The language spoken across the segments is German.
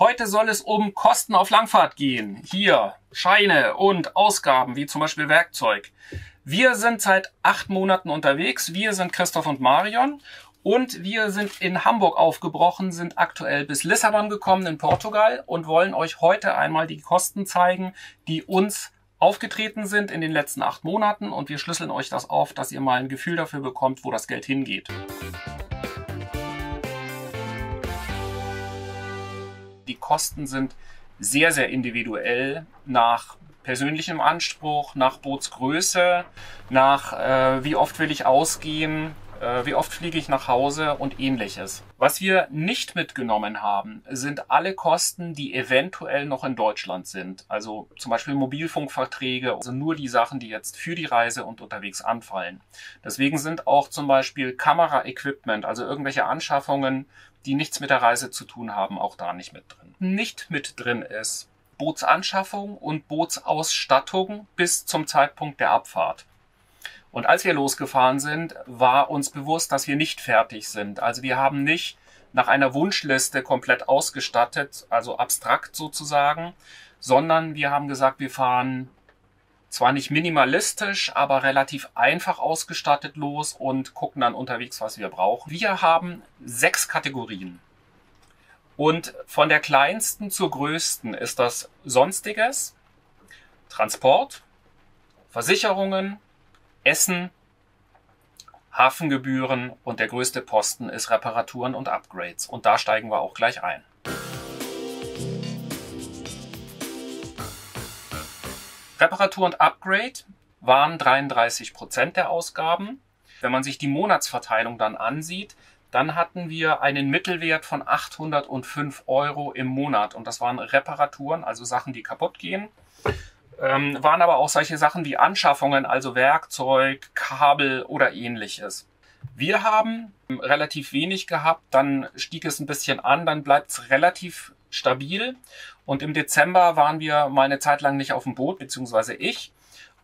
Heute soll es um Kosten auf Langfahrt gehen. Hier Scheine und Ausgaben, wie zum Beispiel Werkzeug. Wir sind seit 8 Monaten unterwegs. Wir sind Christoph und Marion und wir sind in Hamburg aufgebrochen, sind aktuell bis Lissabon gekommen in Portugal und wollen euch heute einmal die Kosten zeigen, die uns aufgetreten sind in den letzten 8 Monaten, und wir schlüsseln euch das auf, dass ihr mal ein Gefühl dafür bekommt, wo das Geld hingeht. Die Kosten sind sehr, sehr individuell nach persönlichem Anspruch, nach Bootsgröße, nach wie oft will ich ausgehen, wie oft fliege ich nach Hause und ähnliches. Was wir nicht mitgenommen haben, sind alle Kosten, die eventuell noch in Deutschland sind. Also zum Beispiel Mobilfunkverträge, also nur die Sachen, die jetzt für die Reise und unterwegs anfallen. Deswegen sind auch zum Beispiel Kameraequipment, also irgendwelche Anschaffungen, die nichts mit der Reise zu tun haben, auch da nicht mit drin. Nicht mit drin ist Bootsanschaffung und Bootsausstattung bis zum Zeitpunkt der Abfahrt. Und als wir losgefahren sind, war uns bewusst, dass wir nicht fertig sind. Also wir haben nicht nach einer Wunschliste komplett ausgestattet, also abstrakt sozusagen, sondern wir haben gesagt, wir fahren zwar nicht minimalistisch, aber relativ einfach ausgestattet los und gucken dann unterwegs, was wir brauchen. Wir haben 6 Kategorien. Und von der kleinsten zur größten ist das Sonstiges, Transport, Versicherungen, Essen, Hafengebühren und der größte Posten ist Reparaturen und Upgrades. Und da steigen wir auch gleich ein. Reparatur und Upgrade waren 33% der Ausgaben. Wenn man sich die Monatsverteilung dann ansieht, dann hatten wir einen Mittelwert von 805 € im Monat. Und das waren Reparaturen, also Sachen, die kaputt gehen. Waren aber auch solche Sachen wie Anschaffungen, also Werkzeug, Kabel oder ähnliches. Wir haben relativ wenig gehabt, dann stieg es ein bisschen an, dann bleibt es relativ stabil. Und im Dezember waren wir mal eine Zeit lang nicht auf dem Boot, beziehungsweise ich.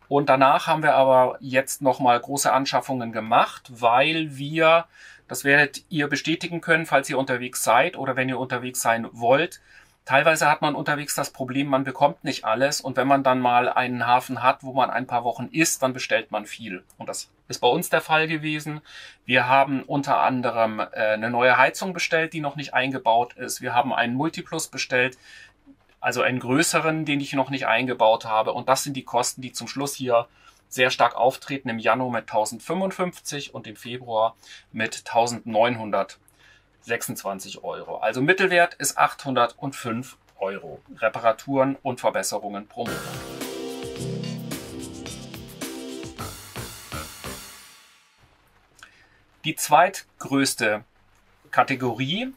Und danach haben wir aber jetzt nochmal große Anschaffungen gemacht, weil wir, das werdet ihr bestätigen können, falls ihr unterwegs seid oder wenn ihr unterwegs sein wollt, teilweise hat man unterwegs das Problem, man bekommt nicht alles, und wenn man dann mal einen Hafen hat, wo man ein paar Wochen ist, dann bestellt man viel. Und das ist bei uns der Fall gewesen. Wir haben unter anderem eine neue Heizung bestellt, die noch nicht eingebaut ist. Wir haben einen Multiplus bestellt, also einen größeren, den ich noch nicht eingebaut habe. Und das sind die Kosten, die zum Schluss hier sehr stark auftreten, im Januar mit 1055 und im Februar mit 1926 €. Also Mittelwert ist 805 €. Reparaturen und Verbesserungen pro Monat. Die zweitgrößte Kategorie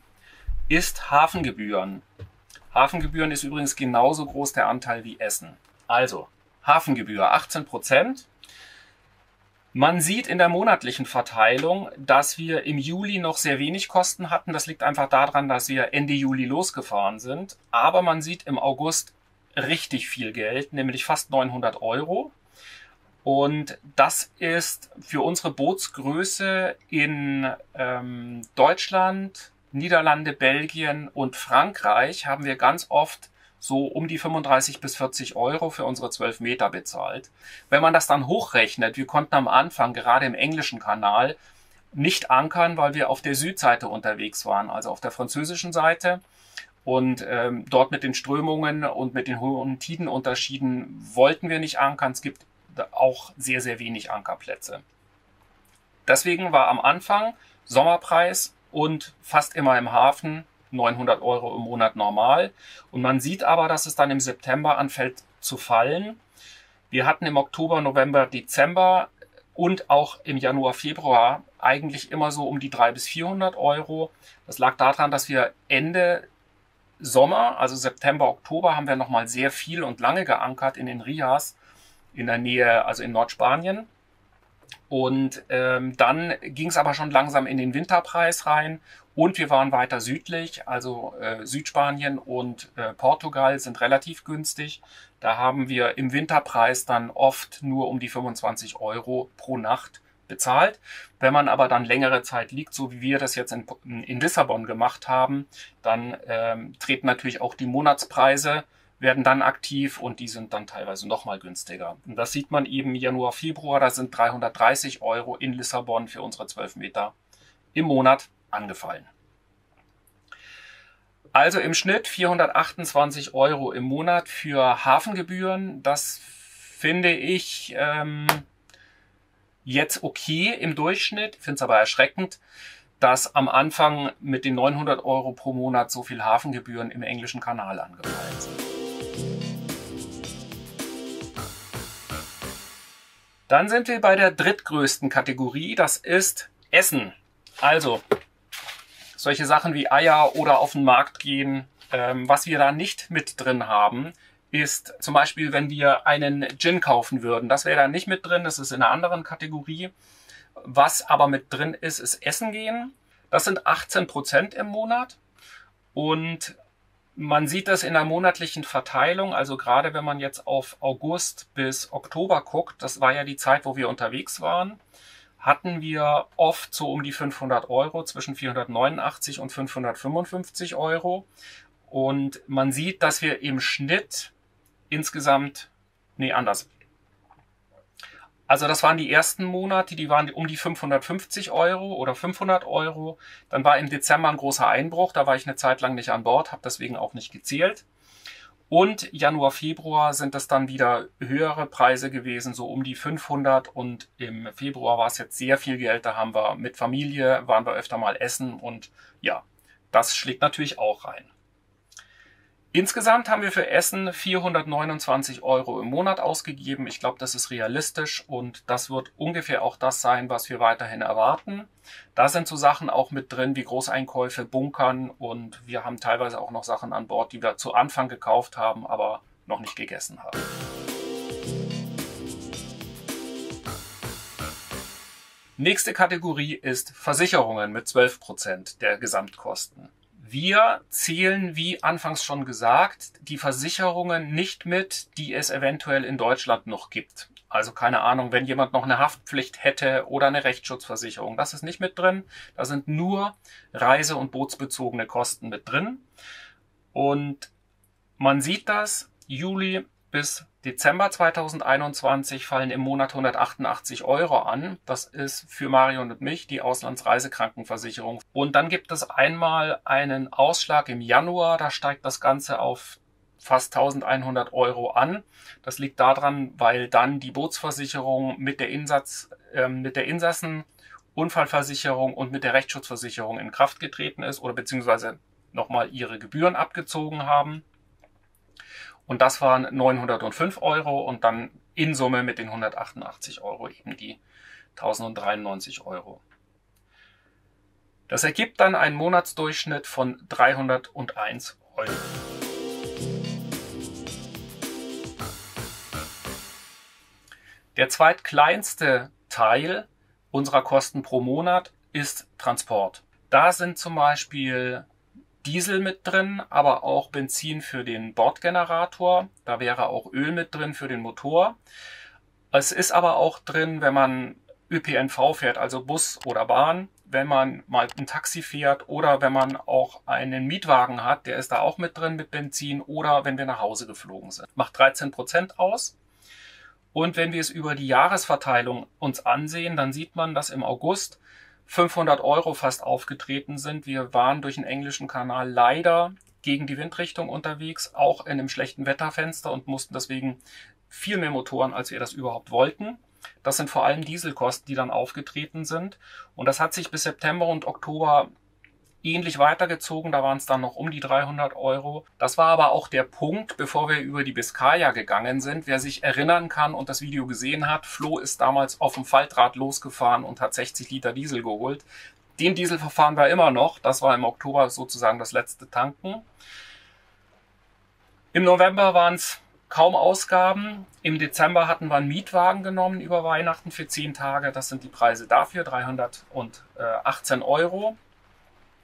ist Hafengebühren. Hafengebühren ist übrigens genauso groß der Anteil wie Essen. Also Hafengebühr 18%. Man sieht in der monatlichen Verteilung, dass wir im Juli noch sehr wenig Kosten hatten. Das liegt einfach daran, dass wir Ende Juli losgefahren sind. Aber man sieht im August richtig viel Geld, nämlich fast 900 €. Und das ist für unsere Bootsgröße in Deutschland, Niederlande, Belgien und Frankreich haben wir ganz oft so um die 35 bis 40 € für unsere 12 Meter bezahlt. Wenn man das dann hochrechnet, wir konnten am Anfang gerade im englischen Kanal nicht ankern, weil wir auf der Südseite unterwegs waren, also auf der französischen Seite. Und dort mit den Strömungen und mit den hohen Tidenunterschieden wollten wir nicht ankern. Es gibt auch sehr, sehr wenig Ankerplätze. Deswegen war am Anfang Sommerpreis und fast immer im Hafen 900 € im Monat normal. Und man sieht aber, dass es dann im September anfängt zu fallen. Wir hatten im Oktober, November, Dezember und auch im Januar, Februar eigentlich immer so um die 300 bis 400 €. Das lag daran, dass wir Ende Sommer, also September, Oktober, haben wir nochmal sehr viel und lange geankert in den Rias in der Nähe, also in Nordspanien. Und dann ging es aber schon langsam in den Winterpreis rein und wir waren weiter südlich, also Südspanien und Portugal sind relativ günstig. Da haben wir im Winterpreis dann oft nur um die 25 € pro Nacht bezahlt. Wenn man aber dann längere Zeit liegt, so wie wir das jetzt in Lissabon gemacht haben, dann treten natürlich auch die Monatspreise, werden dann aktiv und die sind dann teilweise nochmal günstiger. Und das sieht man eben Januar, Februar, da sind 330 € in Lissabon für unsere 12 Meter im Monat angefallen. Also im Schnitt 428 € im Monat für Hafengebühren. Das finde ich jetzt okay im Durchschnitt. Ich finde es aber erschreckend, dass am Anfang mit den 900 € pro Monat so viel Hafengebühren im englischen Kanal angefallen sind. Dann sind wir bei der drittgrößten Kategorie, das ist Essen. Also solche Sachen wie Eier oder auf den Markt gehen. Was wir da nicht mit drin haben, ist zum Beispiel, wenn wir einen Gin kaufen würden. Das wäre da nicht mit drin, das ist in einer anderen Kategorie. Was aber mit drin ist, ist Essen gehen. Das sind 18% im Monat. Und man sieht das in der monatlichen Verteilung, also gerade wenn man jetzt auf August bis Oktober guckt, das war ja die Zeit, wo wir unterwegs waren, hatten wir oft so um die 500 €, zwischen 489 und 555 €. Und man sieht, dass wir im Schnitt insgesamt, Also das waren die ersten Monate, die waren um die 550 € oder 500 €. Dann war im Dezember ein großer Einbruch, da war ich eine Zeit lang nicht an Bord, habe deswegen auch nicht gezählt. Und Januar, Februar sind das dann wieder höhere Preise gewesen, so um die 500. Und im Februar war es jetzt sehr viel Geld, da haben wir mit Familie, waren wir öfter mal essen und ja, das schlägt natürlich auch rein. Insgesamt haben wir für Essen 429 € im Monat ausgegeben. Ich glaube, das ist realistisch und das wird ungefähr auch das sein, was wir weiterhin erwarten. Da sind so Sachen auch mit drin wie Großeinkäufe, Bunkern und wir haben teilweise auch noch Sachen an Bord, die wir zu Anfang gekauft haben, aber noch nicht gegessen haben. Nächste Kategorie ist Versicherungen mit 12% der Gesamtkosten. Wir zählen, wie anfangs schon gesagt, die Versicherungen nicht mit, die es eventuell in Deutschland noch gibt. Also keine Ahnung, wenn jemand noch eine Haftpflicht hätte oder eine Rechtsschutzversicherung. Das ist nicht mit drin. Da sind nur reise- und bootsbezogene Kosten mit drin. Und man sieht das, Juli bis Dezember 2021 fallen im Monat 188 € an. Das ist für Mario und mich die Auslandsreisekrankenversicherung. Und dann gibt es einmal einen Ausschlag im Januar, da steigt das Ganze auf fast 1100 € an. Das liegt daran, weil dann die Bootsversicherung mit der Insassenunfallversicherung und mit der Rechtsschutzversicherung in Kraft getreten ist oder beziehungsweise nochmal ihre Gebühren abgezogen haben. Und das waren 905 € und dann in Summe mit den 188 € eben die 1093 €. Das ergibt dann einen Monatsdurchschnitt von 301 €. Der zweitkleinste Teil unserer Kosten pro Monat ist Transport. Da sind zum Beispiel Diesel mit drin, aber auch Benzin für den Bordgenerator. Da wäre auch Öl mit drin für den Motor. Es ist aber auch drin, wenn man ÖPNV fährt, also Bus oder Bahn, wenn man mal ein Taxi fährt oder wenn man auch einen Mietwagen hat, der ist da auch mit drin mit Benzin oder wenn wir nach Hause geflogen sind. Macht 13% aus. Und wenn wir es über die Jahresverteilung uns ansehen, dann sieht man, dass im August 500 € fast aufgetreten sind. Wir waren durch den englischen Kanal leider gegen die Windrichtung unterwegs, auch in einem schlechten Wetterfenster und mussten deswegen viel mehr Motoren, als wir das überhaupt wollten. Das sind vor allem Dieselkosten, die dann aufgetreten sind. Und das hat sich bis September und Oktober ähnlich weitergezogen. Da waren es dann noch um die 300 €. Das war aber auch der Punkt, bevor wir über die Biskaya gegangen sind. Wer sich erinnern kann und das Video gesehen hat, Flo ist damals auf dem Faltrad losgefahren und hat 60 Liter Diesel geholt. Den Diesel verfahren wir immer noch. Das war im Oktober sozusagen das letzte Tanken. Im November waren es kaum Ausgaben. Im Dezember hatten wir einen Mietwagen genommen über Weihnachten für 10 Tage. Das sind die Preise dafür, 318 €.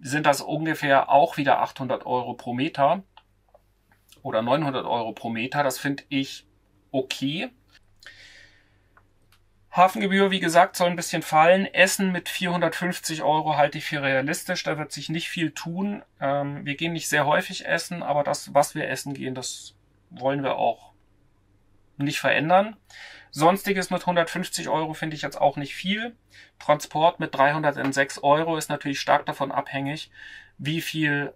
sind das ungefähr auch wieder 800 Euro pro Meter oder 900 Euro pro Meter. Das finde ich okay. Hafengebühr, wie gesagt, soll ein bisschen fallen. Essen mit 450 Euro halte ich für realistisch. Da wird sich nicht viel tun. Wir gehen nicht sehr häufig essen, aber das, was wir essen gehen, das wollen wir auch nicht verändern. Sonstiges mit 150 Euro finde ich jetzt auch nicht viel. Transport mit 306 Euro ist natürlich stark davon abhängig, wie viel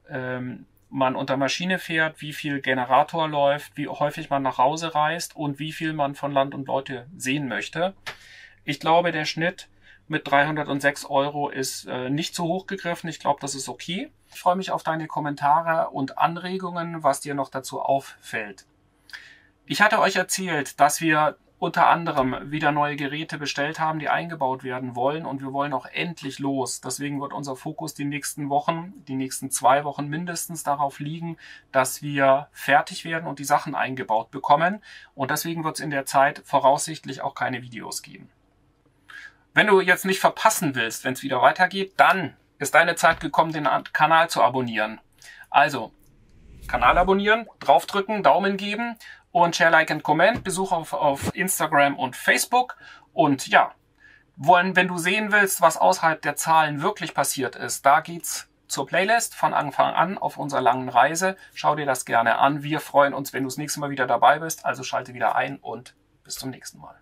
man unter Maschine fährt, wie viel Generator läuft, wie häufig man nach Hause reist und wie viel man von Land und Leute sehen möchte. Ich glaube, der Schnitt mit 306 Euro ist nicht zu hoch gegriffen. Ich glaube, das ist okay. Ich freue mich auf deine Kommentare und Anregungen, was dir noch dazu auffällt. Ich hatte euch erzählt, dass wir unter anderem wieder neue Geräte bestellt haben, die eingebaut werden wollen, und wir wollen auch endlich los. Deswegen wird unser Fokus die nächsten Wochen, die nächsten 2 Wochen mindestens darauf liegen, dass wir fertig werden und die Sachen eingebaut bekommen, und deswegen wird es in der Zeit voraussichtlich auch keine Videos geben. Wenn du jetzt nicht verpassen willst, wenn es wieder weitergeht, dann ist deine Zeit gekommen, den Kanal zu abonnieren. Also, Kanal abonnieren, draufdrücken, Daumen geben und Share, Like und Comment. Besuch auf Instagram und Facebook. Und ja, wenn du sehen willst, was außerhalb der Zahlen wirklich passiert ist, da geht's zur Playlist von Anfang an auf unserer langen Reise. Schau dir das gerne an. Wir freuen uns, wenn du das nächste Mal wieder dabei bist. Also schalte wieder ein und bis zum nächsten Mal.